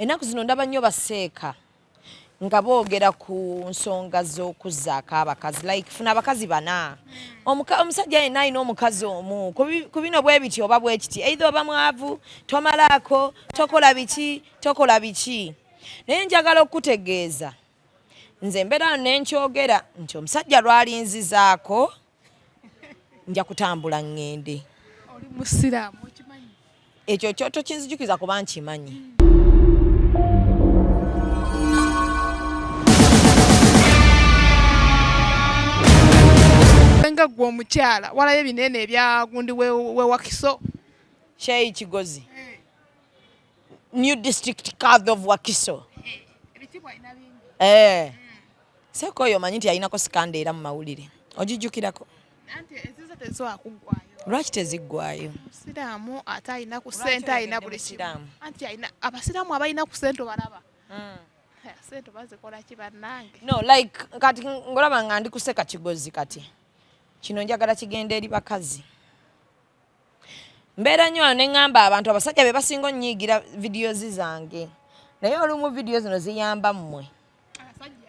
Ennaku zino ndaba nnyo baseeka nga boogera ku nsonga z'okuzzaako abakazi like funa abakazi bana omusajja yenna alina omukazi omu ku bino bwe biti oba bwe kiti either oba mwavu tomalaako tokola biki naye njagala okutegeeza nze mbeera nenkyogera nti omusajja lwalinzizaako nja kutambula ngende. Oli musiraamu okimanyi? Ekyo kyoto kinzijukiza kuba nkimanyi. Nga gwe omukyala walayo ebinene ebya gundi we Wakiso. Sheyi Kigozi. New District Card of Wakiso. Ebitibwa ina bingi. Seko oyo manyi nti alinako sikanda era mu mawulire. Ogijjukirako? Anti ezizo teziwakuggwayo. Lwaki teziggwayo? Musiraamu ate alina ku ssente alina buli kimu. Anti abasiraamu abalina ku ssente balaba. Ssente bazikola ki bannange? No, like kati ngolaba nga ndi kuseka Kigozi kati. Kino njagala kigenda eri bakazi. Mbeera nnyo ne ngamba abantu abasajja be basinga onnyigira videos zange. Naye olumu video zino ziyamba mmwe. Abasajja?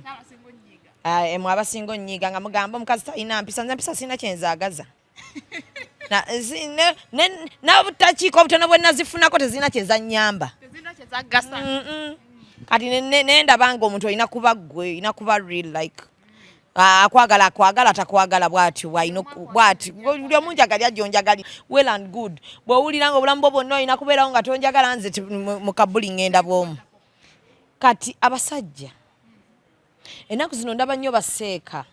Abasinga onnyiga. Mwe abasinga onnyiga nga mugamba omukazi talina mpisa, nze mpisa sina kyenzaagaza. N'obutakiiko obutono bwe nazifunako tezirina kyezannyamba. Tezirina kyezagasa. Kati nendaba nga omuntu olina kuba ggwe, olina kuba real like akwagala takwagala bw'atyo bw'ati buli omu njagali ajja onjagali well and good bw'owulira nga obulamu bwo bwonna olina kubeerawo nga tonjagala nze mu kabuli ngenda bw'omu. Kati abasajja ennaku zino ndaba nnyo baseeka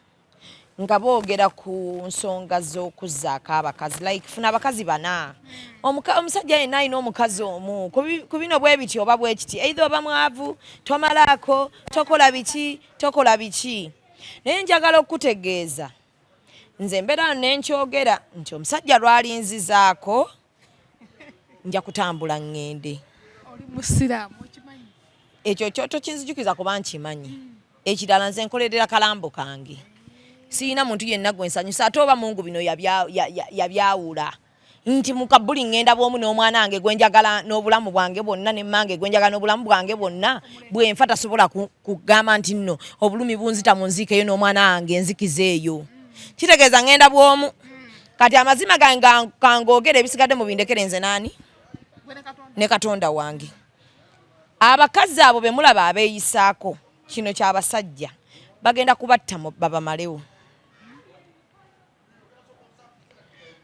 nga boogera ku nsonga z'okuzzaako abakazi like funa abakazi bana omusajja yenna alina omukazi omu ku bino bwe biti oba bwe kiti either oba mwavu tomalaako tokola biki naye njagala okutegeeza nze mbeera nenkyogera nti omusajja lwalinzizaako nja kutambula ngende. Oli musiraamu okimanyi? Ekyo kyoto kinzijukiza kuba nkimanyi. Ekirala nze nkolerera kalambo kange. Siina muntu yenna gwe nsanyusa ate oba Mungu bino yabyawula nti mu kabuli ngenda bw'omu n'omwana wange gwe njagala n'obulamu bwange bwonna ne mmange gwe njagala n'obulamu bwange bwonna bwe nfa tasobola kugamba nti nno obulumi bunzita mu nziikeyo n'omwana wange nzikiza eyo. Kitegeeza ngenda bw'omu. Kati amazima kangoogera ebisigadde mu bindekere nze naani? Ne Katonda wange. Abakazi abo be mulaba abeeyisaako kino ky'abasajja bagenda kubatta babamalewo.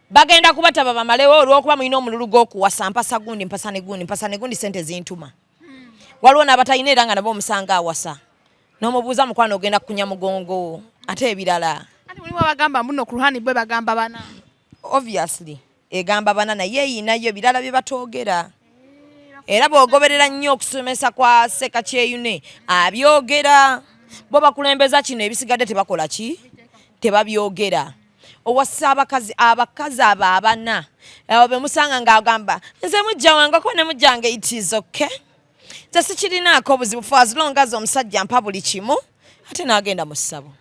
Bagenda kubatta babamalewo olw'okuba mulina omululu gw'okuwasa mpasa gundi ssente zintuma. Waliwo n'abatalina era nga nabo omusanga awasa. N'omubuuza mukwano ogenda kukunya mugongo ate ebirala. Ati mulimu abagamba muno ku luhani bwe bagamba bana. Obviously egamba bana naye eyinayo ebirala bye batoogera. Era bw'ogoberera nnyo okusomesa kwa Seka Kyeyune abyogera. Bo bakulembeza kino ebisigadde tebakola ki? Tebabyogera. Owassa abakazi aba abana abo be musanga ng'agamba nze mujja wange ko ne mujjange it is okay. Nze sikirinaako obuzibu for as long as omusajja ampa buli kimu ate n'agenda mu ssabo.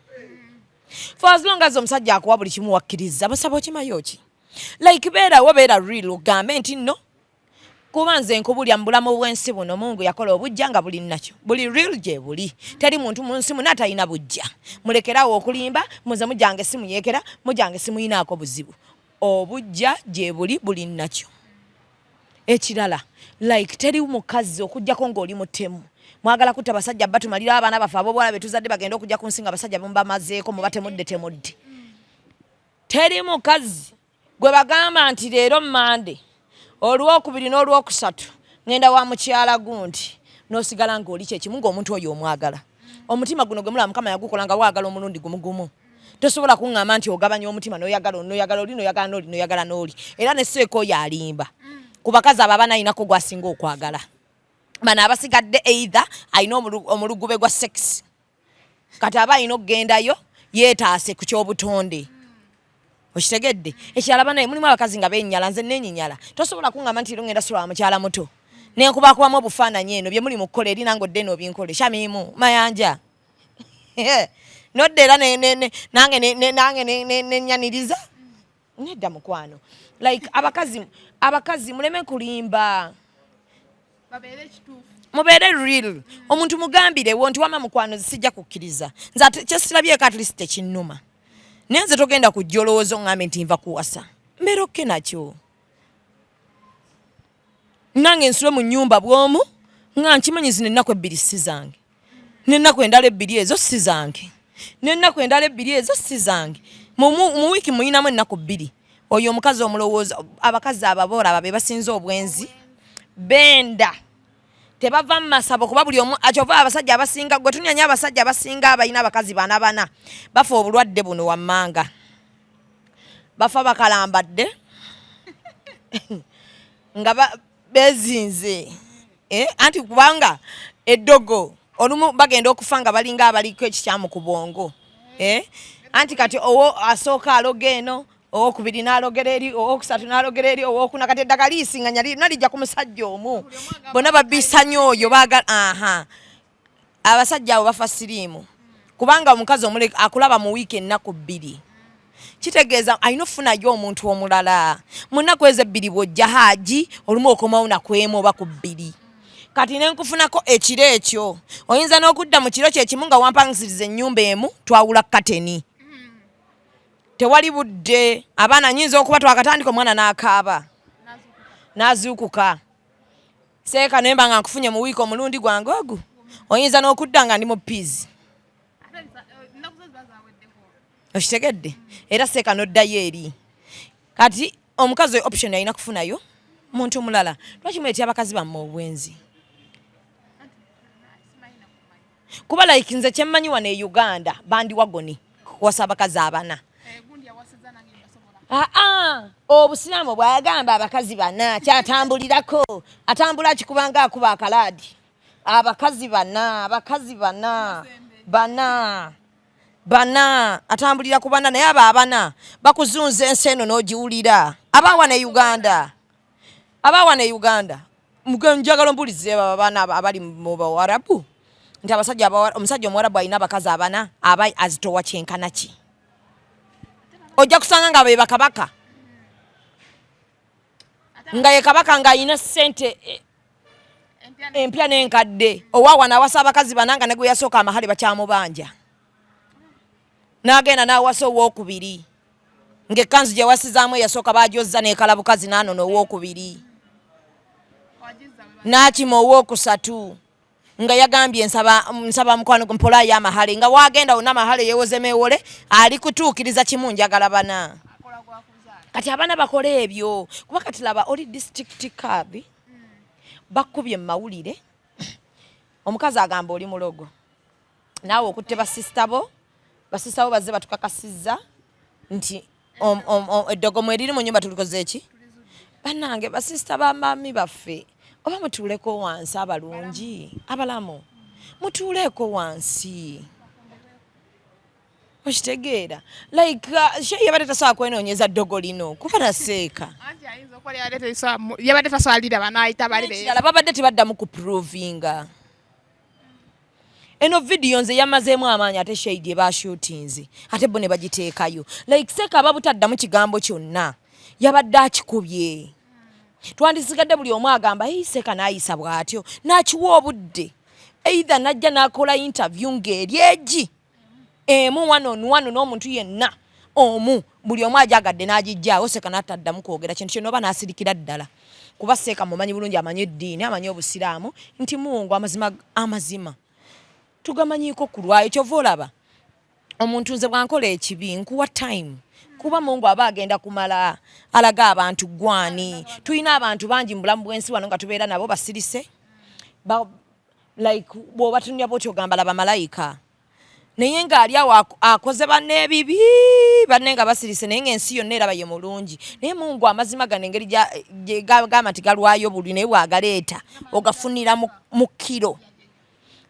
For as long as omusajja akuwa buli kimu wakkiriza basaba okimayo ki? Like beerawo beera real ogambe nti nno kuba nze nkubulya mu bulamu bw'ensi buno Mungu yakola obujja nga buli nakyo buli real gye buli teri muntu mu nsi muno atalina bujja. Mulekerawo okulimba muze mujjange simu yeekera mujjange simu yinaako buzibu obujja gye buli nakyo. Ekirala like teri mukazi okujjako ng'oli mutemu mwagala kutta basajja batumalira abaana bafe abo bwala betuzadde bagenda okujja ku nsinga basajja bambamazeeko mubatemudde. Teri mukazi gwe bagamba nti leero Mande olwokubiri n'olwokusatu ngenda wa mukyala gundi n'osigala ng'oli kyekimu ng'omuntu oyo omwagala. Omutima guno gwe mulaba Mukama yagukola nga waagala omulundi gumu. Tosobola kuŋŋamba nti ogabanya omutima n'oyagala n'oli era ne Seeko oyo alimba. Ku bakazi abo abanayinako gwasinga okwagala. Bano abasigadde either alina omulugube gwa sex. Kati aba alina okugendayo yeetaase ku ky'obutonde. Okitegedde? Ekirala banaye mulimu abakazi nga beenyala nze neenyinyala. Tosobola kuŋŋamba nti ngenda sulwa mukyala muto. Nenkubakubamu obufaananyi eno bye muli mu kukola eri nange odde n'obinkole. Shamimu mayanja. Nodde era nange nennyaniriza. Nedda mukwano. Like abakazi muleme kulimba. Babeere ekituufu. mubeere real omuntu mugambirewo nti wama mukwano sijja kukkiriza nze kyesirabyeko at least tekinnuma naye nze togenda kujja olowooza oŋŋambe nti nva kuwasa mbeera okke nakyo nange nsule mu nnyumba bw'omu nga nkimanyi zino ennaku ebbiri si zange n'ennaku endala ebbiri ezo si zange n'ennaku endala ebbiri ezo si zange mu wiiki muyinamu ennaku bbiri oyo omukazi omulowooza abakazi ababoora aba be basinze obwenzi benda tebava mu masabo kuba buli omu akyova abasajja abasinga gwe tunyanya abasajja abasinga abalina abakazi bana bafa obulwadde buno wammanga bafa bakalambadde nga bezinze anti kubanga eddogo olumu bagenda okufa nga balinga abaliko ekikyamu ku bwongo anti kati owo asooka aloga eno owokubiri n'alogera eri owokusatu n'alogera eri owokuna kati eddagala liisinganya nalijja ku musajja omu bonna babisanya oyo abasajja abo bafa siriimu kubanga omukazi omuleka akulaba mu wiiki ennaku bbiri kitegeeza alina okufunayo omuntu omulala mu nnaku ezo ebbiri bw'ojja haaji olumu okomawo nakwemu oba ku bbiri kati nenkufunako ekiro ekyo oyinza n'okudda mu kiro kyekimu nga wampangisiza ennyumba emu twawula kateni tewali budde abaana nyinza okuba twakatandika omwana n'akaaba n'azuukuka seeka nemba nga nkufunye mu wiiki omulundi gwange ogu oyinza n'okudda nga ndi mu piizi okitegedde era seeka n'oddayo eri kati omukazi option alina kufunayo muntu mulala lwaki muleetya abakazi bammwe obwenzi kuba like nze kyemmanyi wano e Uganda bandi wagoni kuwasa abakazi abana obusiraamu bwagamba abakazi bana kyatambulirako atambula kikubanga akuba akalaadi abakazi bana atambulira ku bana naye abana bakuzunza ensi eno n'ogiwulira abawa ne Uganda njagala mbulize abaana abali mu Bawarabu nti omusajja omuwarabu alina abakazi abana aba azitowa kyenkana ki ojja kusanga nga be bakabaka nga ye kabaka nga alina ssente empya n'enkadde owaawa n'awasa abakazi bananga ne gwe yasooka amahale bakyamubanja n'agenda n'awasa owookubiri ng'ekkanzu gye wasizaamu eyasooka baajozza n'ekala bukazi n'anona owookubiri n'akima owookusatu nga yagambye nsaba mukwano mpolayo amahale nga waagenda wonna amahale yeewozemu ewole ali kutuukiriza kimu njagala bana kati abaana bakole ebyo kuba kati laba oli district card bakubye mawulire omukazi agamba oli mulogo naawe okutte basista bo bazze batukakasizza nti eddogo mweriri mu nyumba tulikoze eki bannange basista bamami baffe oba mutuuleko wansi abalungi abalamu mutuuleko wansi okitegeera like yabadde tasobola kwenoonyeza ddogo lino kuba naseeka yabadde tasobalira banaayita balala babadde tebaddamu kuprovinga eno vidiyo nze yamazeemu amaanyi ate shade ebashutinze ate bo ne bagiteekayo like seeka aba butaddamu kigambo kyonna yabadde akikubye twandisigadde buli omu agamba seeka n'ayisa bw'atyo n'akiwa obudde either najja n'akola interview ng'eri egi emu wano n'omuntu yenna omu buli omu ajagadde n'agijjaawo seeka n'ataddamu kwogera kintu kyonna oba n'asirikira ddala kuba seeka mumanyi bulungi amanyi eddiini amanyi obusiraamu nti Mungu amazima tugamanyiiko ku lwayo kyova olaba omuntu nze bwankola ekibi nkuwa time kuba Mungu aba agenda kumala alaga abantu gwani tulina abantu bangi mu bulamu bw'ensi wano nga tubeera nabo basirise like bw'oba tunya bw'otyo ogamba laba malayika naye ng'ali awo akoze banne ebibi banne nga basirise naye ng'ensi yonna eraba ye mulungi naye Mungu amazima gano engeri gye gagamba nti galwayo buli naye bw'agaleeta ogafunira mu kiro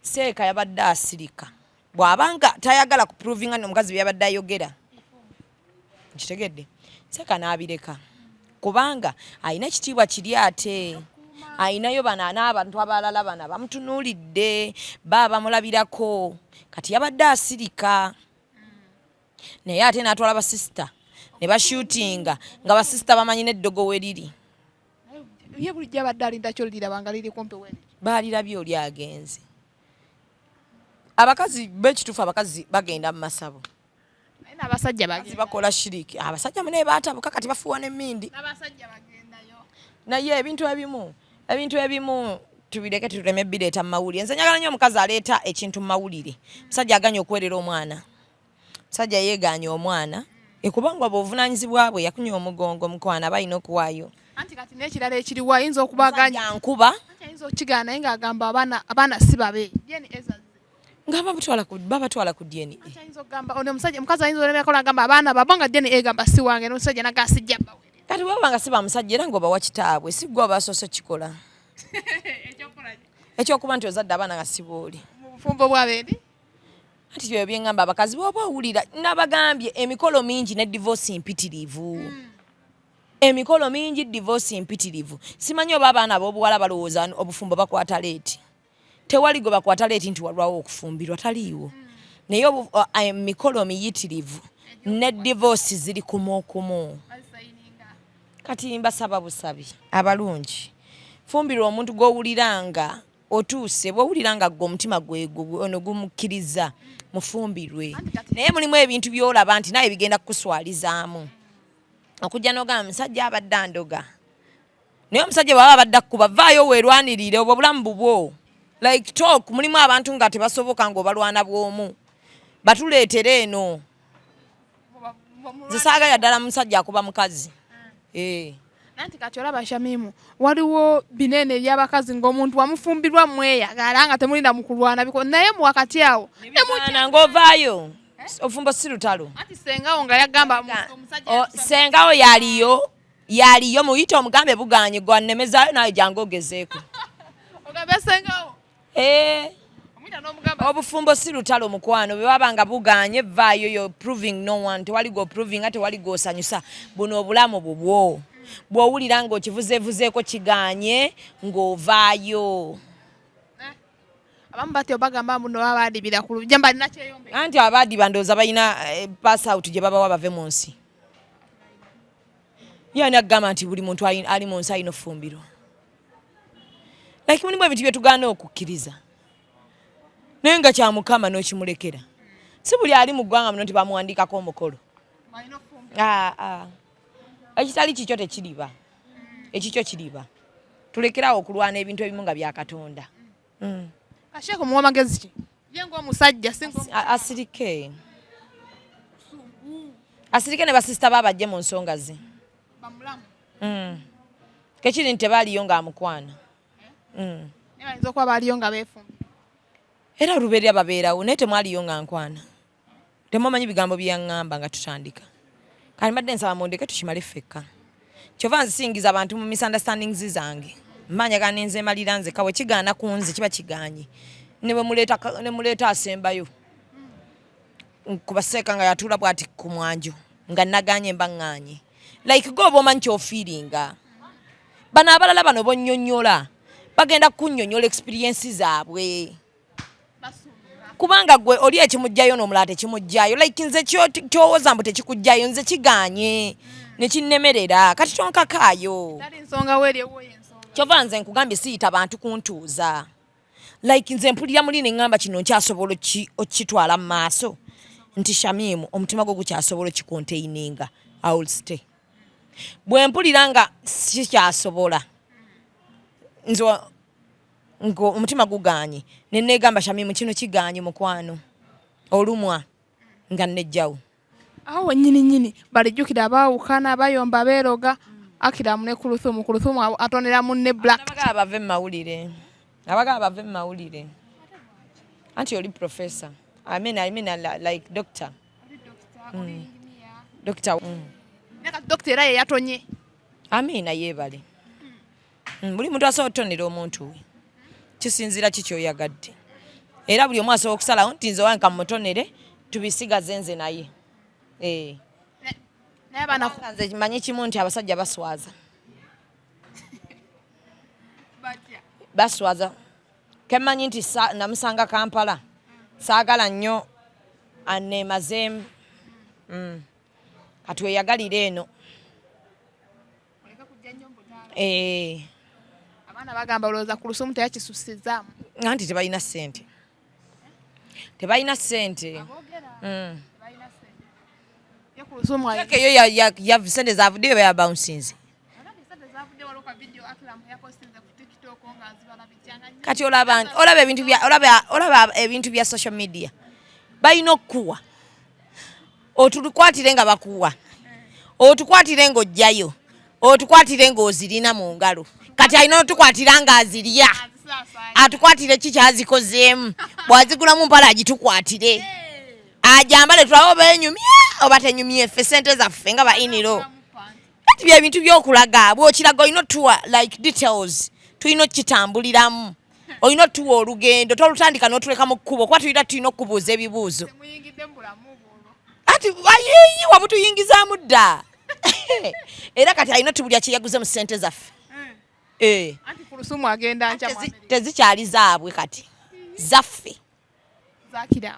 seeka yabadde asirika bw'abanga tayagala kuprovinga n'omukazi bye yabadde ayogera kitegedde seeka n'abireka kubanga alina ekitiibwa kiri ate ayinayo bana n'abantu abalala bana bamutunuulidde bamulabirako kati yabadde asirika naye ate n'atwala basisita ne bashutinga nga basisita bamanyi n'eddogo we liri ye bulijjo abadde alinda kyolira banga liri kumpi wene baalirabye oli agenze abakazi b'ekituufu abakazi bagenda mu masabo naye n'abasajja bagenda bakola shiriki abasajja munaye baatabuka kati bafuuwa n'emmindi n'abasajja bagendayo naye ebintu ebimu tubireke tuleme bireeta mu mawulire nze njagala nnyo omukazi aleeta ekintu mu mawulire musajja aganya okuwerera omwana musajja yeeganya omwana ekubanga bw'obuvunaanyizibwa bwe yakunya omugongo mukwana aba alina okuwaayo anti kati n'ekirala ekiriwo ayinza okubaganya nkuba ayinza okigaana naye ng'agamba abaana si babe yeni ezaze nga babatwala ku DNA ayinza okugamba ono omukazi ayinza olemekola agamba abaana babo nga DNA egamba si wange n'omusajja nagasijja bawere kati bw'obanga si bamusajja era ng'obawa kitaabwe si gwe obasoose kikola ekyokuba nti ozadde abaana nga si booli mu bufumbo bwabeeri anti byo byengamba abakazi bw'oba owulira nabagambye emikolo mingi ne divorce mpitirivu emikolo mingi divorce mpitirivu simanyi oba abaana b'obuwala balowooza obufumbo bakwata leeti tewali gwe bakwata leeti nti walwawo okufumbirwa taliiwo naye emikolo miyitirivu ne divorce ziri kumuukumu kati mbasaba busabi abalungi fumbirwa omuntu gw'owuliranga otuuse bw'owuliranga gwe omutima ono gumukkiriza mufumbirwe naye mulimu ebintu by'olaba nti naye bigenda kukuswalizaamu okujja n'ogamba musajja abadde andoga naye omusajja bw'aba abadde akkuba vaayo weerwanirire obwo bulamu bubwo like talk mulimu abantu nga tebasoboka ng'obalwana bw'omu batuleetera eno zisaagala ddala musajja akuba mukazi nanti kati olaba Shamimu waliwo binene eby'abakazi ng'omuntu wamufumbirwa mweyagala nga temulinda mu kulwana biko naye mu wakati awo nemujana ng'ovaayo ofumbo si lutalo anti sengawo nga yagamba omusajja sengawo yaliyo muyite omugambe buganye gwannemezaayo naye jangu ogezeeko ogambe sengawo obufumbo si lutalo mukwano bwe babanga buganye vaayo yo proving no one tewali go proving ate wali go sanyusa buno obulamu bubwo bw'owulira ng'okivuzeevuzeeko kiganye ng'ovaayo abamu batyo bagamba muno baba badibira ku lujjamba alina kyeyombe anti abaadiba ndowooza balina pass out gye babawa bave mu nsi ye ani agamba nti buli muntu ali mu nsi alina offumbiro like mulimu ebintu bye tugaana okukkiriza naye nga kya mukama n'okimulekera si buli ali mu ggwanga muno nti bamuwandiikako omukolo ekitali kikyo tekiriba ekikyo kiriba tulekerawo okulwana ebintu ebimu nga bya Katonda Kasheko muwa magezi ki yengo omusajja asirike ne basista babajje mu nsonga ze bamulamu kekiri nti tebaaliyo ng'amukwana ne bayinza okuba baaliyo nga beefumba era olubeerera babeerawo naye temwaliyo nga nkwana temumanyi bigambo bye yaŋŋamba nga tutandika kati mbadde nsaba mundeke tukimale ffekka kyova nzisingiza abantu mu misunderstandings zange mmanyagana nenze malira nzeka bwe kigaana ku nze kiba kiganye ne muleeta asembayo kubaseeka nga yatuula bw'ati ku mwanjo nga naganye mbaŋŋanye like gooba omanyi kyofiiringa bano abalala bano bonnyonnyola bagenda kunnyonnyola experience zaabwe kubanga gwe oli ekimujjayo n'omulala tekimujjayo like nze kyowooza mbu tekikujjayo nze kiganye ne kinnemerera kati tonkakaayo kyova nze nkugambye siyita bantu kuntuuza like nze mpulira muli ne ŋŋamba kino nkyasobola okitwala mu maaso nti Shamimu omutima gwo gukyasobola okikontaininga I will stay bwe mpulira nga sikyasobola nze omutima guganye nenegamba Shamimu kino kiganye mukwano olumwa nga nejjawo awo nyini balijjukira abaawukana bayomba beeroga akira mune Kuluthumu atonera munne black abagala bave mu mawulire anti oli professor I mean like doctor doctor doctor era ye yatonye amina yeebale buli muntu asobola otonera omuntu we kisinzira kikyoyagadde era buli omu asobola okusalawo nti nze wange kamutonere tubisigaze nze naye nze manyi kimu nti abasajja baswaza kemanyi nti namusanga Kampala saagala nnyo anemazeemu katweyagalire eno Abaana bagamba olowooza ku lusumu teyakisussizaamu. Anti tebalina ssente. Tebalina ssente. Eyo ya ssente zavuddeyo baya bouncinze. Kati olaba ebintu bya social media. Balina okukuwa. Otukwatire nga bakuwa. Otukwatire ng'ojjayo. Otukwatire ng'ozirina mu ngalo. Kati alina otukwatira ng'azirya. Atukwatire kikyazikozeemu. Bw'azigulamu mpala agitukwatire. Ajambale tulabe oba enyumye oba tenyumye ffe ssente zaffe nga ba iniro. Kati bya bintu by'okulaga bw'okiraga olina otuwa like details. Tulina okitambuliramu. Olina otuwa olugendo tolutandika n'otuleka mu kkubo kuba tulina okubuuza ebibuuzo. Ati wayiyiwa butuyingizaamu dda. Era kati alina tubulya kye yaguze mu ssente zaffe. Anti ku lusumu agenda nca mu America. Tezikyali zaabwe kati. Zaffe.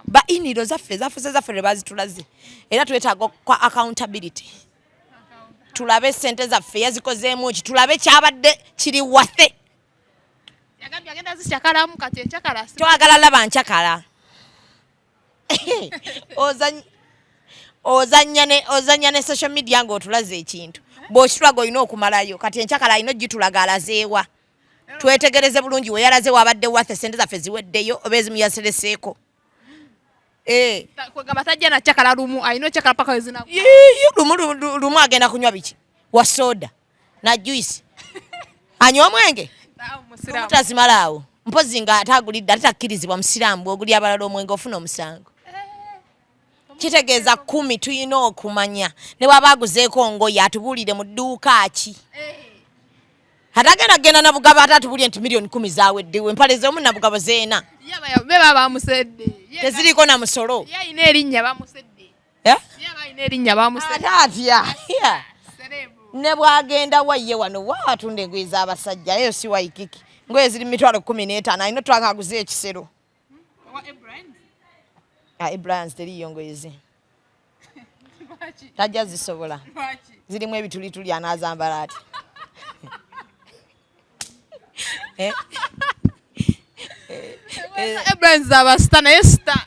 Ba iniro zaffe lwe bazitulaze. Era twetaaga kwa accountability. Tulabe ssente zaffe yazikozeemu ki tulabe kyabadde kiri wathe. Yagambye agenda zikyakalamu kati enkyakala. Twagala laba nkyakala. Ozanya ne social media ng'otulaze ekintu. Bw'okitulaga olina okumalayo kati enkyakala alina ogitulaga alazeewa. Twetegereze bulungi we yalaze wabadde wathe ssente zaffe ziweddeyo oba ezimu yasereseeko. Kwegamba tajja na kyakala lumu alina kyakala paka wezina. Lumu agenda kunywa biki? Wa soda na juice. Anywa omwenge? Mutazimalaawo. Mpozi nga atagulidde ate takkirizibwa musiraamu bw'ogulya abalala omwenge ofuna omusango. Kitegeeza 10 tulina okumanya ne bw'aba aguzeeko ngoye atubuulire mu dduuka ki. Atagenda na bugabo ate atubuulire nti milioni 10 zaaweddewo empale z'omu na bugabo zeena. Beba bamusedde. Teziriko na musolo. Yayina erinnya bamusedde. Yayina erinnya bamusedde. Atya. Ne bw'agenda wayye wano watunda engoye z'abasajja eyo si waikiki. Ngoye ziri 15,000 alina twanga aguze ekisero. Ibrahim teriyo ngoye ze. Tajja zisobola. Zirimu ebitulituli anaazambala ati. Ibrahim z'abasita naye sita.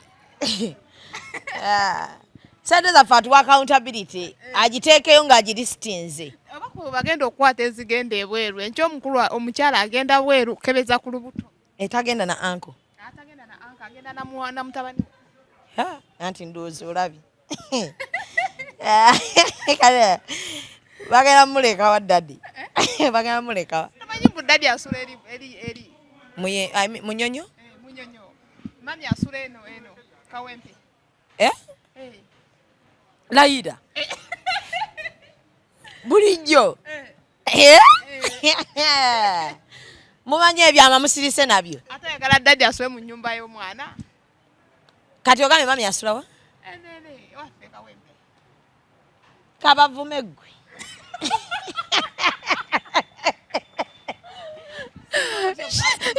Ssente zaffe atuwa accountability agiteekeyo ng'agiristinze. Abakulu bagenda okukwata ezigenda ebweru enkya omukulu omukyala agenda bweru kebeza ku lubuto. Etagenda na anko. Atagenda na anko agenda na mutabani. Anti ndowooza olabye. Kale bagenda muleka wa daddy. Bagenda muleka. Tamanyi bu daddy asula eri. Munyonyo? Munyonyo. Mami asula eno kawempe. Laida. Bulijjo. Mumanyi ebyama musirise nabyo. Ate yagala daddy asule mu nnyumba y'omwana. Kati ogambe mami asula wa? Waffe kawempe. Kabavume ggwe.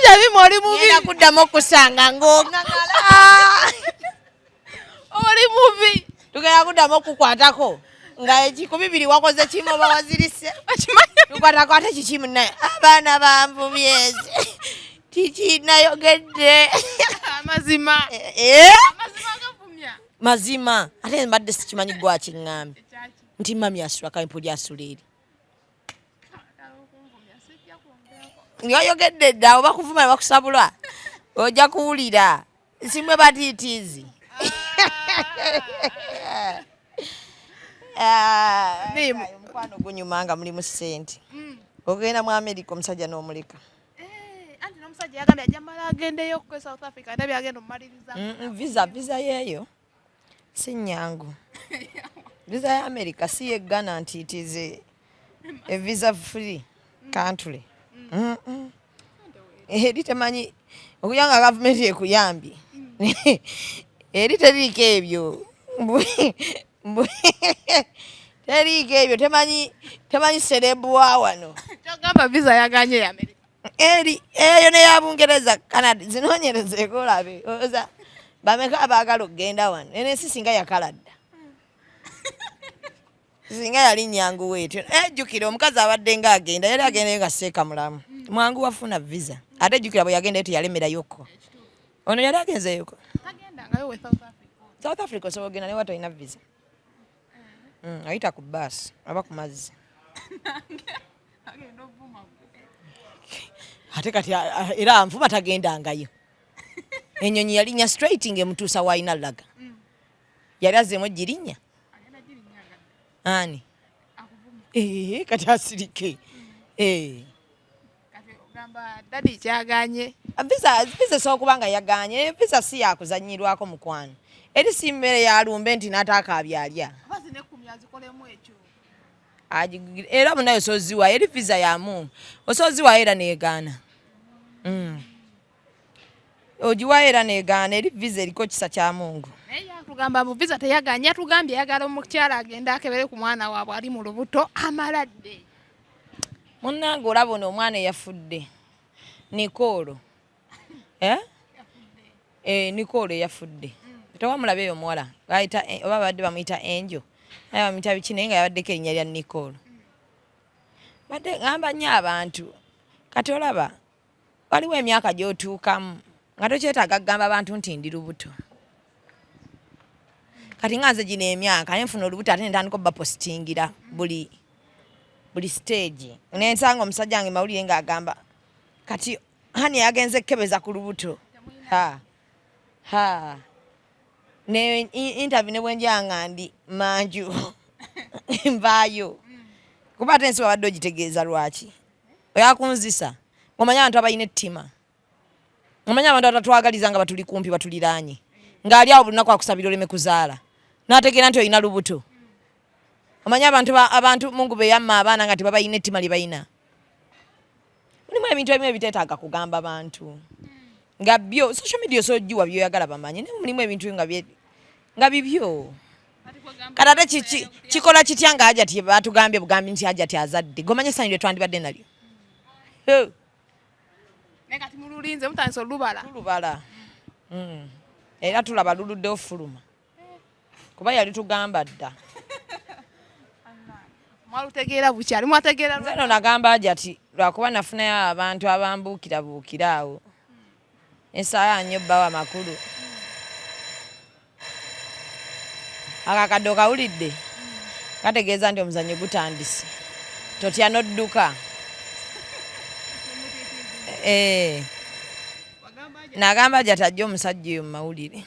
Yabimu oli mubi. Ngenda kuddamu okusanga ng'ongangala. Oli mubi. Tugenda kuddamu okukwatako nga ekikubibiri wakoze kimu oba wazirise. Tukwatako ate kikimu naye abaana banvumye tikinayogedde. Amazima. Amazima gavumya. Mazima. Ate mbadde sikimanyi gwa kiŋŋambi. Nti mami asula kawempe oli asula eri. Nyoyogedde dda oba kuvuma bakusabula. Ojja kuwulira. Simwe batiitiizi. Omukwano gunyuma nga mulimu ssente. Ogenda mu America omusajja n'omuleka. Anti n'omusajja yagambye ajja mala agendeyo ku South Africa ate byagenda omumaliriza. Visa yeeyo si nnyangu. Visa ya America si ye Ghana nti it is a visa free country. Eri temanyi okuyanga gavumenti ekuyambye. Eri teriiko ebyo. Teriiko ebyo temanyi serebu wa wano. Kyogamba visa yaganye ya America. Eri eyo ne ya Bungereza Canada zinoonyerezeeko olabe. Oza bameka abaagala okugenda wano. Eno ensi singa yakaladda. singa yali nyangu wetu jukira omukazi abadde nga agenda yali agenda nga seeka mulamu mwangu wafuna visa ate jukira bwe yagenda eti yalemera yoko ono yali agenze yoko agenda ngayo we South Africa so ogenda ne watu ina visa ayita ku bus aba ku mazzi agenda ovuma ate kati era anvuma tagenda ngayo enyonyi yalinya straight ngemutuusa waina laga yali azzeemu girinya ani kati asirike dadi kyaganye visa sokubanga yaganye visa si yakuzanyirwako mukwano eri si mmere yalumbe nti natakabyalya era munayo soziwa eri visa ya Mungu osoziwa era negaana ojiwa era negaana eri visa eriko kisa kya Mungu tugamba mu visa teyaganya tugambye yagala omukyala agenda akebere ku mwana waabwe ali mu lubuto amaladde munnange olaba ono omwana eyafudde Nikolo Nikolo eyafudde tewamulabe eyo omuwala oba badde bamuyita Enjo naye bamuyita biki naye nga yabaddeko erinnya lya Nikolo badde gamba nnyo abantu kati olaba waliwo emyaka gy'otuukamu nga tokyetaaga kugamba abantu nti ndi lubuto kati nga nze gino emyaka naye nfuna olubuto ate ntandika obbapositingira buli stage nensanga omusajja wange mawulire ng'agamba kati hani yagenze kkebeza ku lubuto ne interview ne bwenjanga ndi manju nvaayo kuba ate ensi wabadde ogitegeeza lwaki oyakunzisa omanya abantu abalina ettima omanya abantu atatwagaliza nga batuli kumpi batuliraanye ng'ali awo buli lunaku akusabira oleme kuzaala n'ategeera nti olina lubuto omanya abantu Mungu be yamma abaana nga tebabalina ettima lye balina mulimu ebintu ebimu ebiteetaaga kugamba abantu nga byo social media sojjuwa byoyagala bamanye naye mulimu ebintu nga bibyo kati ate kikola kitya nga Hajati batugambye bugambi nti Hajati azadde gomanye essanyu lye twandibadde nalyo kati mululinze mutandise olubala era tulaba luludde ofuluma kuba yali tugamba dda mwalutegeera bukyali mwategeera nzeno nagamba Hajati lwakuba nafunayo abantu abambuukirabuukira awo esaawa nnyo bbawa makulu akakadde okawulidde kategeeza nti omuzannyo gutandise totya nodduka nagamba Hajati ajja omusajja oyo mu mawulire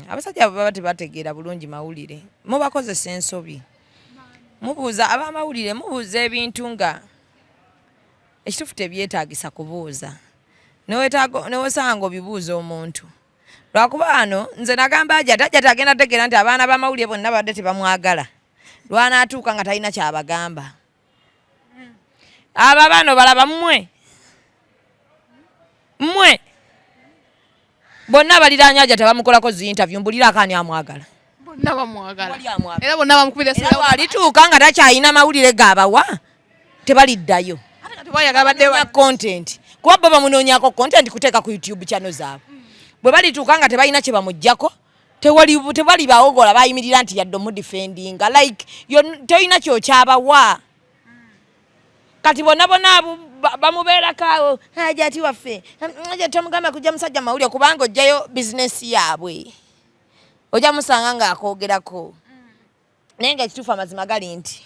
abasajja abo baba tebategeera bulungi mawulire mubakozesa ensobi mubuuza abamawulire mubuuza ebintu nga ekitufu tebyetaagisa kubuuza newosanga obibuuza omuntu lwakuba ano nze nagamba Hajati agenda tegeera nti abaana bamawulire bonna badde tebamwagala lwanaatuuka nga talina kyabagamba abo abaana balaba mmwe bonna baliraanya Hajati bamukolako zi interview mbulira akaani amwagala bonna bamwagala era bonna bamukubira era walituuka nga takyalina mawulire gabawa tebaliddayo tebayagala content kuba baba munoonyako content kuteeka ku YouTube channel zaabwe bwe balituuka nga tebalina kye bamuggyako tewali bawogola bayimirira nti yadde omudifendinga like tolina kyokyabawa kati bonna bamubeerako Hajati waffe Hajati tomugamba kujja musajja mawulire kubanga ojjayo bizinesi yaabwe ojja musanga ng'akoogerako naye nga ekituufu amazima gali nti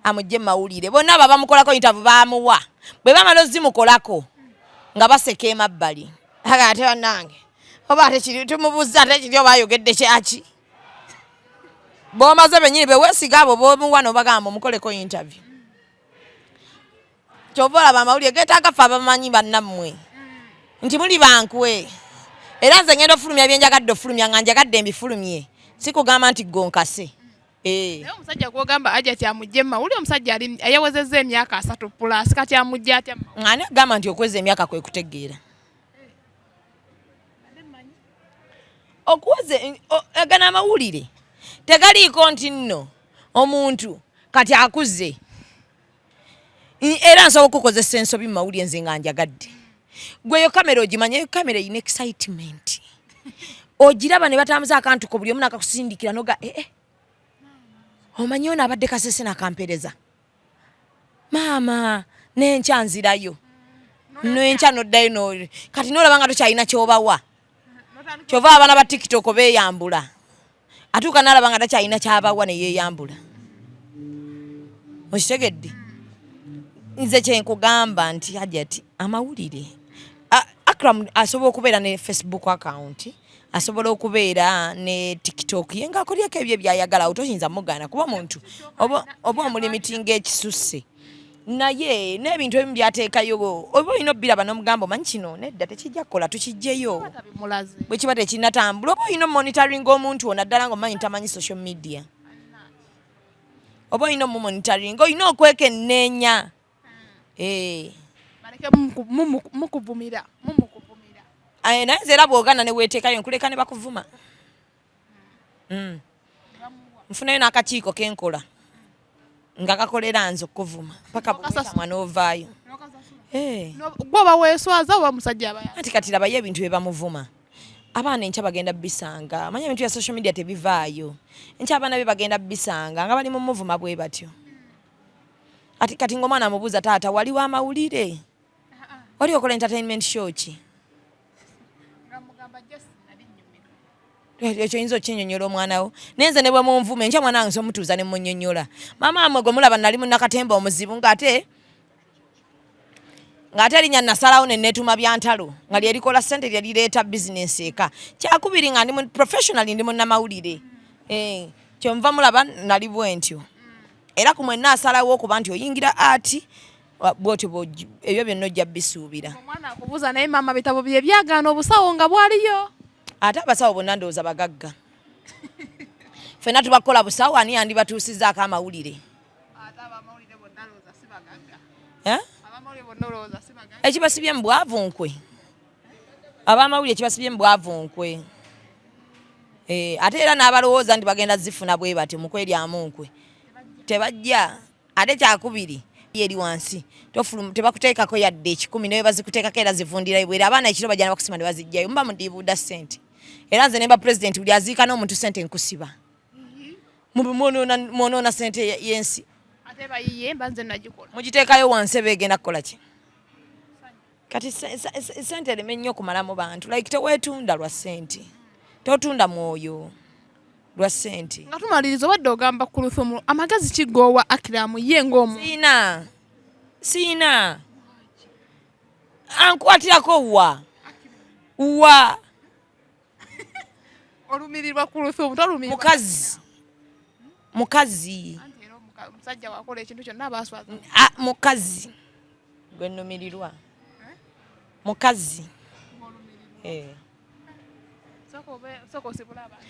amugye mawulire bonna abo bamukolako interview bamuwa bwe bamala ozimukolako nga baseka emabbali ate bannange oba ate tumubuuza ate kiri oba ayogedde kyaki b'omaze bennyini beweesiga abo b'omuwa n'obagamba omukoleko interview kyova olaba amawulire geetaaga ffe abamanyi bannammwe nti muli bankwe era nze ngenda ofulumya byenjagadde ofulumya nga njagadde mbifulumye si kugamba nti gonkase naye omusajja gwogamba Hajati amugye mawulire omusajja ayawezezza emyaka 3 plus kati amugye atya ani agamba nti okweza emyaka kwe kutegeera okuweza agana amawulire tegaliiko nti nno omuntu kati akuze era nsobola okukozesa ensobi mu mawulire nze nga njagadde gweyo kamera ogimanya eyo kamera erina excitement ogiraba ne batambuza akantu ko buli omu nakakusindikira noga omanyi ono abadde kasese nakampereza maama n'enkya nzirayo n'enkya noddayo no kati n'olaba nga tokyalina kyobawa kyova abaana ba TikTok beeyambula atuuka n'alaba nga takyalina kyabawa ne yeeyambula okitegedde nze kyenkugamba nti Hajati amawulire Akram asobola okubeera ne Facebook account asobola okubeera ne TikTok ye ng'akolyeko ebyo byayagala toyinza mugaana kuba omuntu oba omulimitinga ekisusse naye n'ebintu ebimu byateekayo oba olina obbiraba n'omugamba omanyi kino nedda tekijja kukola tukijjeyo bwe kiba tekinnatambula oba olina omonitoringa omuntu ono addala ng'omanyi tamanyi social media oba olina omumonitoringa olina okwekenneenya mukuvumira naye nze era bw'ogaana ne weeteekayo nkuleka ne bakuvuma nfunayo n'akakiiko kenkola nga kakolera nze okuvuma paka bw'omutamwa n'ovaayo gwe oba weeswaza oba musajja abayamba anti kati labayo ebintu bye bamuvuma abaana enkya bagenda bisanga manya ebintu bya social media tebivaayo enkya abaana be bagenda bisanga nga bali mu muvuma bwe batyo ati kati ng'omwana amubuuza taata waliwo amawulire wali okola entertainment show ki ekyo yinza okinyonyola omwana wo nenze ne bwe munvuma enkya mwana wange somutuuza ne munnyonnyola maama amwe gwe mulaba nali munnakatemba omuzibu ng'ate erinnya nasalawo ne neetuma byantalo nga lyerikola ssente lyerireeta bizinensi eka kyakubiri nga ndi professionally ndi munnamawulire kyonva mulaba nali bwe ntyo era ku mwenna asalawo okuba nti oyingira ati bwotyo ebyo byonna ojja bisuubira omwana akubuuza naye maama bitabo bye byagaana obusawo nga bwaliyo ate abasawo bonna ndowooza bagagga ffenna tubakola busawo ani yandibatuusizzaako amawulire ekibasibye mu bwavu nkwe ab'amawulire ekibasibye mu bwavu nkwe ate era n'abalowooza nti bagenda zifuna bwe bati mu kweryamu nkwe tebajja ate kyakubiri eri wansi tebakuteekako yadde 10 naye bazikuteekako era zivundirayo bwera abaana ekiro bajja nebakusima ne bazijjayo muba mundiibuuda ssente era nze nemba pulezidenti buli aziika n'omuntu ssente nkusiba mwonoona ssente y'ensi mugiteekayo wansi beegenda kukola ki kati ssente ereme nnyo okumalamu bantu like teweetunda lwa ssente totunda mwoyo lwa ssente nga tumaliriza obadde ogamba ku Luthumu amagezi kigoowa Akram ye ng'omu siina ankwatirako wa olumirirwa ku Luthumu tolumirirwa mukazi musajja wakola ekintu kyonna abaaswaza mukazi gwe nnumirirwa mukazi soko osibula abantu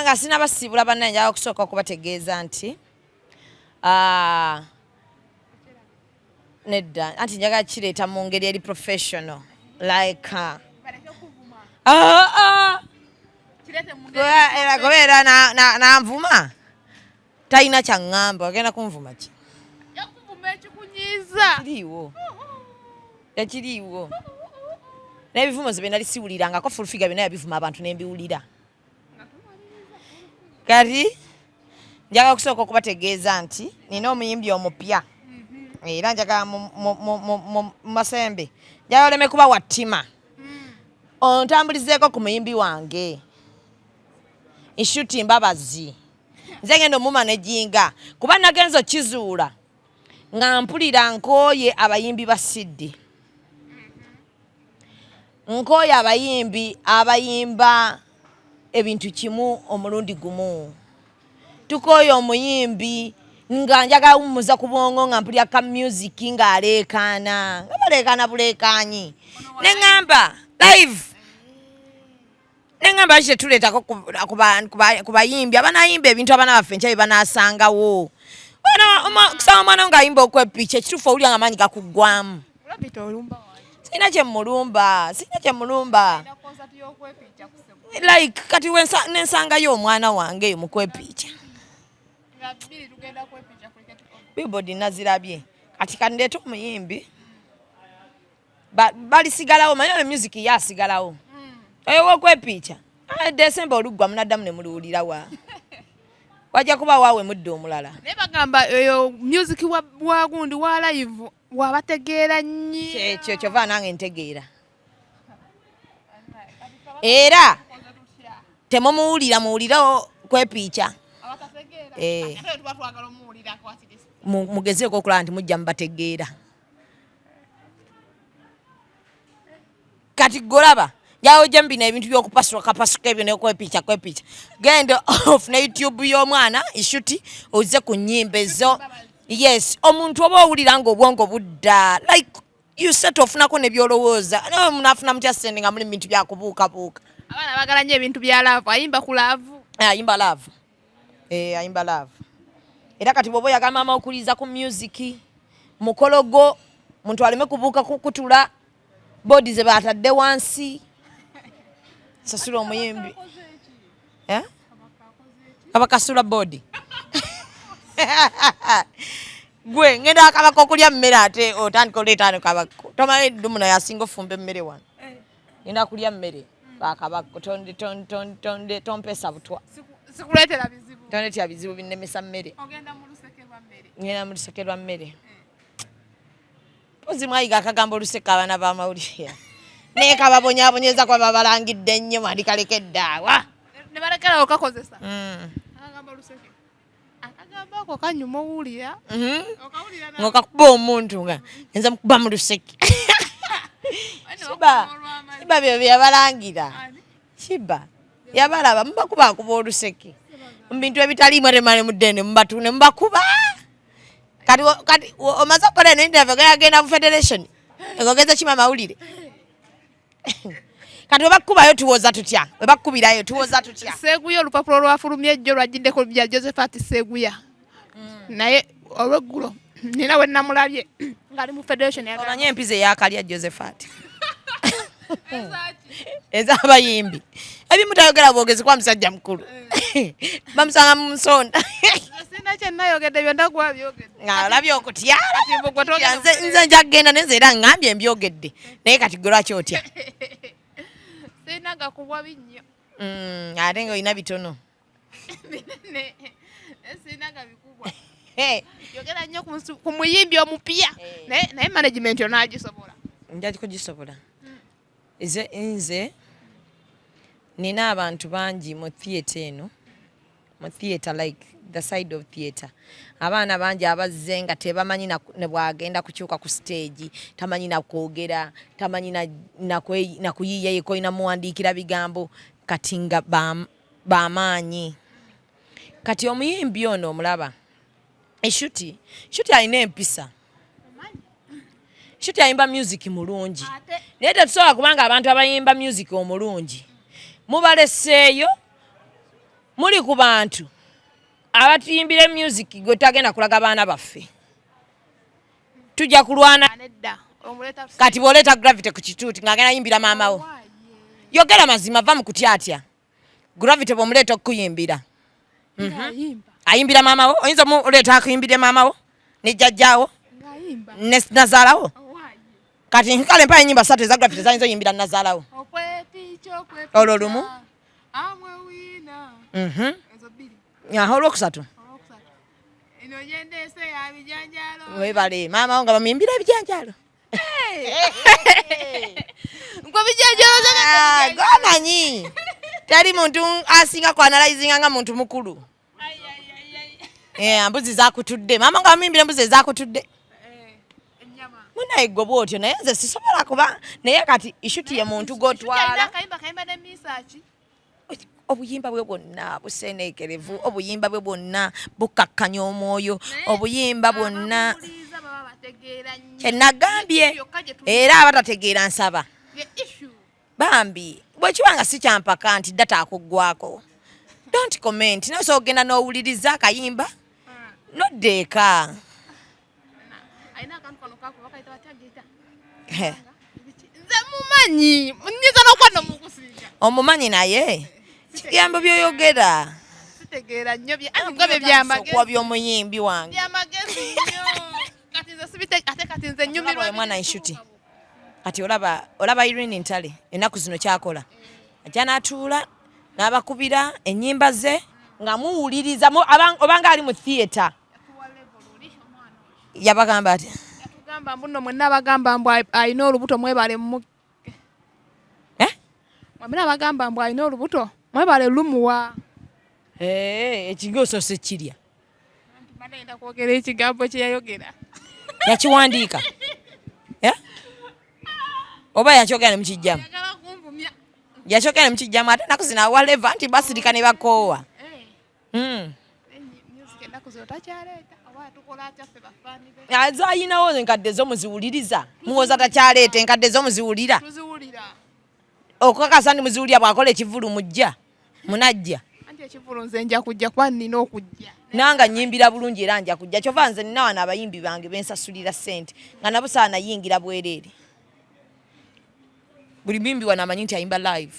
nga sinabasiibula bannaye njagala okusooka okubategeeza nti nedda anti njagala kireeta mu ngeri eri professional like gobeera nanvuma talina kyaŋŋamba agenda kunvuma ki yakuvuma ekikunyiiza ekiriiwo n'ebivumo ze bye nali siwulirangako fulfiga byonna yabivuma abantu nembiwulira kati njagala kusooka okubategeeza nti nina omuyimbi omupya era njagala mu masembe njagala oleme kuba wattima ontambulizeeko ku muyimbi wange inshuti Mbabazi nze ngenda omumanejinga kuba nagenza okizuula nga mpulira nkooye abayimbi ba Siddi nkooye abayimbi abayimba ebintu kimu omulundi gumu tukooye omuyimbi nga njagala wumuza ku bwongo nga mpulira ka music ng'aleekaana nga baleekaana buleekaanyi neŋŋamba live neŋŋamba ki tetuleetako ku bayimbi abanayimba ebintu abaana baffe nkya bye banaasangawo kusanga omwana ng'ayimba okwepica ekituufu owulira nga amaanyi gakuggwamu sirina kyemulumba like kati nensangayo omwana wange eyo mukwepica billboard nazirabye kati kandeeta omuyimbi balisigalawo manyi music yasigalawo eyo wokwepica Desemba oluggwa munaddamu ne muluwulirawa wajja kuba waawe mudde omulala. Naye bagamba eyo music wa gundi wa live wabategeera nnyo. Ekyo kyova nange ntegeera. Era temumuwulira muwulira kwepiica. Mugezeeko okulaba nti mujja mubategeera. Kati golaba yawo jambina ebintu by'okupasuka ebyo n'okwepiica. Genda ofune YouTube y'omwana ishuti oze ku nnyimba ezo. Yes, omuntu oba owulira ng'obwongo budda like you set ofunako ne byolowooza. Nawe munafuna mutya ssente nga muli bintu bya kubuukabuuka. Abaana bagala nnyo ebintu bya laavu. Ayimba ku laavu. Ayimba laavu. Ayimba laavu. Era kati bw'oba oyagala maama okuliza ku music mukologo muntu aleme kubuuka kukutula bodi ze batadde wansi. Sasula omuyimbi. Abakasula bodi. Gwe ngenda akabako okulya mmere ate otandika oleetaano kabako. Tomala eddumu naye asinga ofumba emmere wano. Ngenda kulya mmere bakabako tompesa butwa. Sikuleetera bizibu. Tondeetera bizibu binnemesa mmere. Ogenda mu luseke lwa mmere. Ngenda mu luseke lwa mmere. Pozi mwayiga akagamba oluseke abaana b'amawulire. Naye kababonyaabonyeza kwa babalangidde nnyo mwalikaleka eddaawa. Ne balekerawo okakozesa. Akagamba oluseke. Akagamba ako kanyuma owulira. Ng'okakuba omuntu nga nza mukuba mu luseke. Siba byo byabalangira. Siba yabalaba mubakuba oluseke. Mu bintu ebitaliimu atemale muddene mubatune mubakuba. Kati omaze okukola n'interview gagenda mu federation. Egogeza kima mawulire. Kati webakubayo tuwoza tutya. Webakubirayo tuwoza tutya. Seguya olupapula lwafulumye ejjo lwagiddeko bya Josephat Seguya. Naye olweggulo nina we namulabye ng'ali mu federation ya Omanye empize yakalya Josephat. Ez'abayimbi. Ebimu tayogera bwogezi kwa musajja mukulu. Bamusanga mu nsonda. Sina kye nayogedde byonna gwabyogedde. Olabye okutya. Nze njagenda nenze era ngambye embyogedde. Naye kati gwe lwaki otya? Sina gakubwa binnyo. Ate ng'olina bitono. Sina gabikubwa. Yogera nnyo ku muyimbi omupya. Naye management yo naagisobola. Njagi kugisobola. Nze nina abantu bangi mu theatre eno. Mu theatre like the side of theatre. Abaana bangi abazze nga tebamanyi ne bwagenda kukyuka ku stage, tamanyi na kwogera, tamanyi na kuyiiya yeko ina muwandiikira bigambo kati nga bamaanyi. Kati omuyimbi ono omulaba. Shuti alina empisa. Shuti ayimba music mulungi. Naye tetusobola kubanga abantu abayimba music omulungi mubaleseeyo muli ku bantu abatuyimbira music gwe tagenda kulaga baana baffe. Tujja kulwana. Kati bw'oleeta Gravity ku kituuti ng'agenda yimbira maama wo. Yogera mazima va mu kutyatya. Gravity bw'omuleeta okuyimbira. Ayimbira maama wo. Oyinza muleeta akuyimbire maama wo ne jjajjaawo ne nazaalawo. Kati nkale mpa ennyimba 3 eza Gravity zayinza oyimbira nazaalawo. Olwo lumu. Olwokusatu. Webale maama wo nga bamuyimbira ebijanjaalo. Gomanyi tali muntu asinga kwanalyzinga nga muntu mukulu. Mbuzi zakutudde maama nga bamuyimbira embuzi ezakutudde. Munaye gwe bw'otyo naye nze sisobola kuba naye kati ishuti ye muntu g'otwala. Obuyimba bwe bwonna buseeneekerevu, obuyimba bwe bwonna bukakkanya omwoyo, obuyimba bwonna kye nagambye era abatategeera nsaba. Bambi bwe kibanga si kyampaka nti data akuggwako. Don't comment. Naye so ogenda n'owuliriza akayimba nodda eka. Nze mumanyi nniza n'okwanno mukusinga. Omumanyi naye kigambo by'oyogera. Sitegeera nnyo nga bye byamagezi. Okuwa by'omuyimbi wange. Byamagezi nnyo. Kati nze sibite ate kati nze nnyumirwa. Mwana inshuti. Kati olaba Irene Ntale ennaku zino kyakola. Ajja n'atuula n'abakubira ennyimba ze nga muwuliriza obanga ali mu theatre yabagamba ati yatugamba mbuno mwenna bagamba mbu ayina olubuto mwebale mwemina bagamba mbu ayina olubuto mwebale lumuwa ekigoso sekirya bagenda kwogera ekigambo kyeyayogera yakiwandiika oba yakyogera ne mukijjamu yakyogera ne mukijjamu ate naku zina waleva nti basirika ne bakoowa azayinawo enkadde zomuziwuliriza muwoza takyaleeta enkadde zomuziwulira okukakasa ndi muziwulira bwakola ekivulu mujja munajja ekivulu nze nja kujja kuba nina okujja nanga nyimbira bulungi era nja kujja kyova nze nina wano abayimbi bange bensasulira ssente nga nabo sawa nayingira bwereere buli mimbi wano amanyi nti ayimba live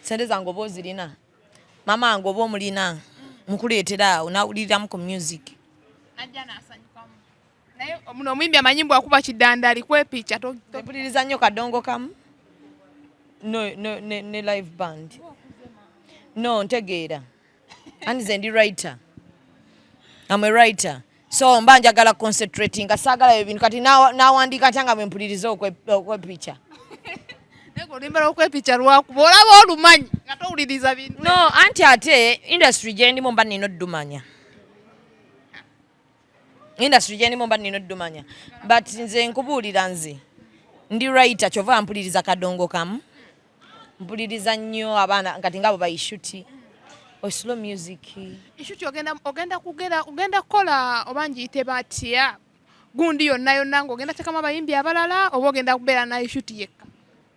sente zange oba ozirina mama wange oba omulina mukuleetera awo nawuliriramu ku music najja nasanyukamu naye muno omuyimbi amanyi mbw akuba kiddandali kwepiica tepuliriza nnyo kadongo kamu ne live band no ntegeera ani ze ndi writer I'm a writer so mba njagala concentrating nga saagala ebintu kati nawandiika ntya nga mwempuliriza okwepiica olimba okwepiica lwakuba olaba olumanyi nga towuliriza bintu no anti ate industry gyendimu mba nina oddumanya but nze nkubuulira nze ndi writer kyova mpuliriza kadongo kamu mpuliriza nnyo abaana kati ngabo bayishuti slow music ishuti ogenda kukola oba ngiyite batya gundi yonna ng'ogenda tekamu abayimbi abalala oba ogenda kubeera nayo ishuti yekka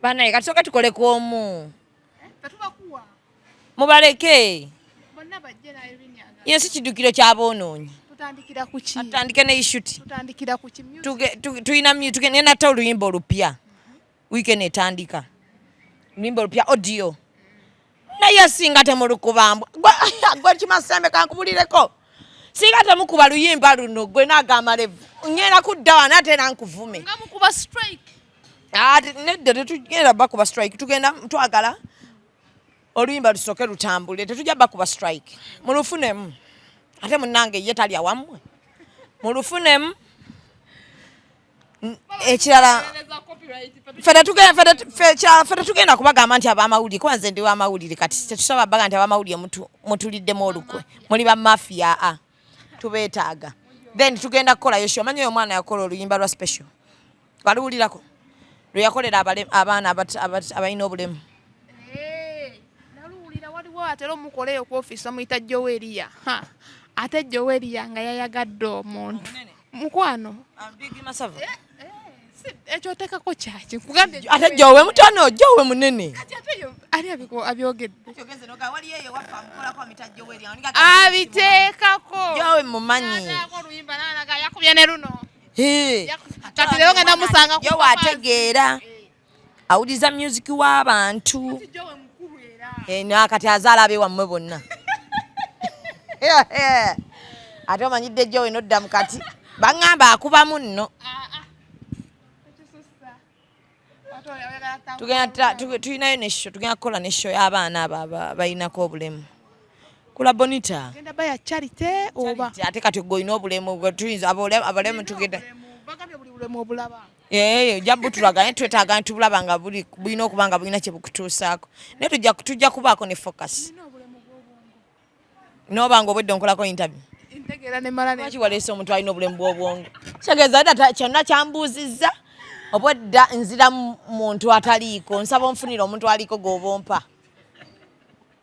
banaye kati soka tukoleko omu tetubakuwa mubaleke bonna bajje nayo binyaga yensi kiddukiro kyaboonoonyi tutandikira ku ki atandike ne ishuti tutandikira ku ki tuyina tugenda nata oluyimba olupya weekend etandika oluyimba olupya audio naye singa temulukubambwa gwe kimasembe kankubulireko singa temukuba luyimba luno gwe nagamalevu ngenda kudda wano ate nankuvume nga mukuba strike nedda tetugenda bakuba strike tugenda twagala oluyimba lusooke lutambule tetujja bakuba strike mulufunemu ate munange ye tali awammwe mulufunemu ekirala ffe tugenda kubagamba nti abamawulire kuba nze ndi wamawulire kati tetusaba baga nti abamawulire mutuliddemu olukwe muli bamafiya tubeetaaga then tugenda kukolayo sho omanyi oyo omwana yakola oluyimba lwa special waluwulirako lwe yakolera abaana abalina obulemu naluwulira waliwo atera omukoleyo ku ofiisi amuyita Joweria ate Joweria nga yayagadde omuntu mukwano ekyoteekako kyaki ate jowe mutono jowe munene ali abyogedde abiteekako jowe mumanyi yakubye ne luno kati lero ngenda musanga yo wategeera awuliza music w'abantu nakati azaala abe wammwe bonna ate omanyidde jowe nodda mu kati baŋŋamba akubamu nno tulinayo nesho tugenda kukola nesho y'abaana abo balinako obulemu kula bonita genda baya charity oba ate kati gwe olina obulemu tuyinza abalemu tugenda bagambye buli bulemu obulaba ojja butulaganye twetaaga ntubulaba nga bulina okuba nga bulina kye bukutuusaako naye tujja kubaako ne focus noba nga obwedde nkolako interview lwaki waleese omuntu alina obulemu bw'obwongo kitegeeza dda kyonna kyambuuzizza obwedda nzira muntu ataliiko nsaba onfunira omuntu aliko g'obompa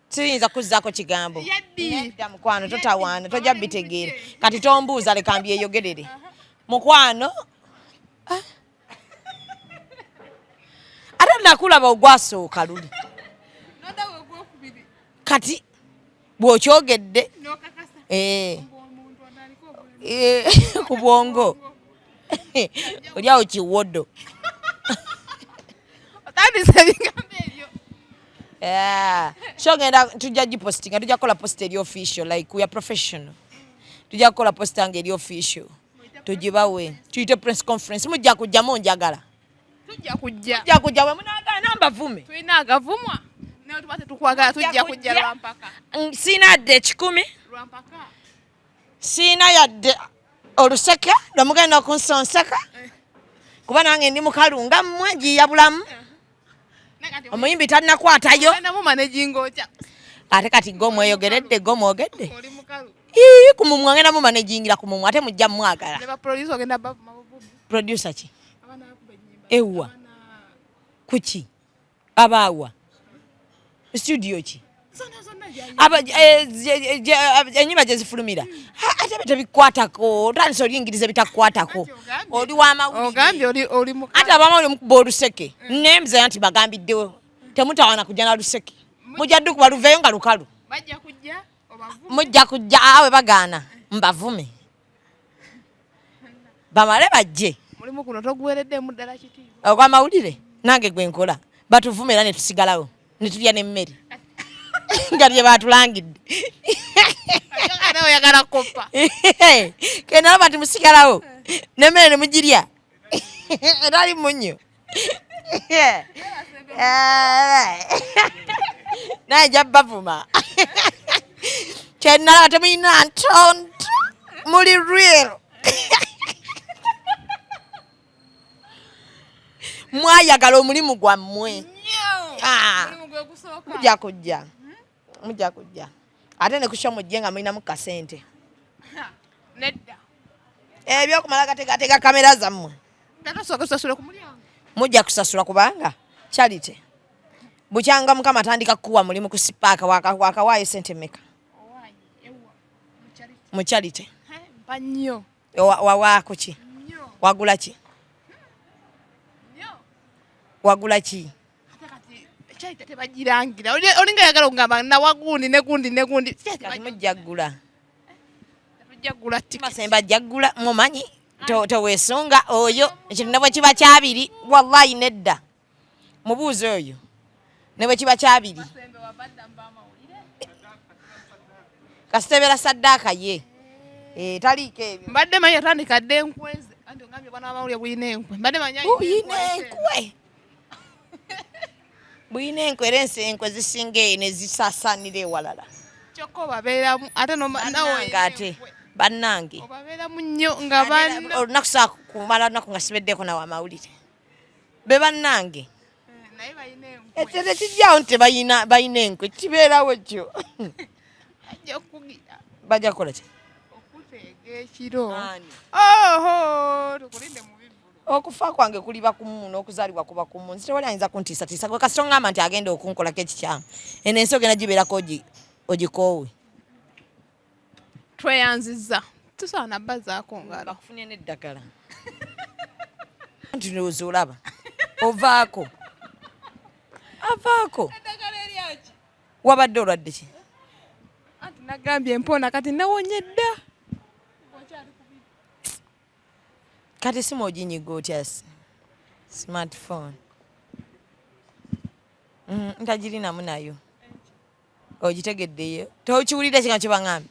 siyinza kuzzaako kigambo nedda mukwano totawaana tojja bitegeera kati tombuuza leka mbyeyogerere mukwano ate nakulaba ogwasooka luli kati bw'okyogedde ku bwongo oli awo kiwodo so ngenda tujja gipostinga tujja kukola posta eri official like we are professional tujja kukola posta nga eri official tugibawe tuyite press conference mujja kujjamu njagala tujja kujja we munaagala nambavume tulina agavumwa Ne tubate tukwagala tujja kujja lwampaka. Sina yadde ekikumi. Lwampaka. Sina yadde oluseke lwemugenda okunsonseka. Kuba nange ndi mukalu nga mmwe giyabulamu. Omuyimbi talinakwatayo. Ate kati go mweyogeredde go mwogedde. Ku mumwa ngenda mu managing ku mumwa ate mujja mwagala. Producer ki? Ewa. Kuki? Abawa. Studio ki? Enyumba gye zifulumira. Ate tebikwatako. Otandise oliyingiriza bitakwatako. Oli w'amawulire. Ate abamawulire mukuba oluseke. Nemze nti bagambiddewo. Temutawana kujja na luseke. Mujja ddu kuba luveeyo nga lukalu. Mujja kujja awe bagaana. Mbavume. Bamale bajje. Mulimu kuno toguwereddemu ddala kitiibwa. Ogw'amawulire nange gwe nkola. Batuvume era ne tusigalawo. Ne tulya n'emmere. Nga bye baatulangidde. Ate oyagala koppa. Kenda bati musigalawo. N'emmere ne mugirya. Era ali munnyo. Naye nja bavuma. Kyennalaba temuyina ntonto. Muli real. Mwayagala omulimu gwammwe. Mujja kujja. Mujja kujja. Ate ne kusha mujje nga mulinamu kasente. Nedda. Ebyokumala gategatega kamera zammwe. Tatasooka kusasula ku mulyango. Mujja kusasula kubanga charity. Bukyanga Mukama atandika kuwa mulimu ku sipaaka wakawaayo ssente mmeka? Mu charity. Mpa nnyo. Wawaako ki? Wagula ki? Wagula ki? Charity tebagirangira. Olinga yagala okugamba na wagundi ne gundi. Kati mujja ggula. Tujja ggula tikiti. Masemba jaggula mumanyi. Toweesonga oyo ekintu ne bwe kiba kyabiri wallahi nedda. Mubuuze oyo. Ne bwe kiba kyabiri. Kasitebera saddaaka ye. Taliiko ebyo. Mbadde manyi atandika dde enkweze. Anti ongambye bwana w'amawulire buyina enkwe. Mbadde manyi buyina enkwe. Buyina enkwe era enkwe zisinga eyo ne zisaasaanira ewalala. Kyokka obabeeramu ate nawe ate bannange. Obabeeramu nnyo nga banno. Olunaku saa kumala olunaku nga sibeddeko nawe amawulire. Be bannange. Naye balina enkwe. Tekijjawo nti balina enkwe. Kibeerawo kyo. Bajja okukugira. Bajja kukola ki? Okuteega ekiro. Tukulinde mu bivulu. Okufa kwange kuliba kumu n'okuzaalibwa kuba kumu. Nze tewali ayinza kuntiisatiisa. Gwe kasita ongamba nti agenda okunkolako ekikyamu. Eno ensi ogenda gibeerako ogikoowe. Tweyanzizza. Tusaana bbazaako ngalo. Bakufunye n'eddagala. Nti ndowooza olaba. Ovaako. Avaako. Eddagala eryawo ki? Wabadde olwadde ki? Anti nagambye empona kati nawonye dda. Kati simu oginyiga otya smartphone. Ntagirinamu nayo. Ogitegeddeyo. Tokiwulira kino kye baŋŋambye.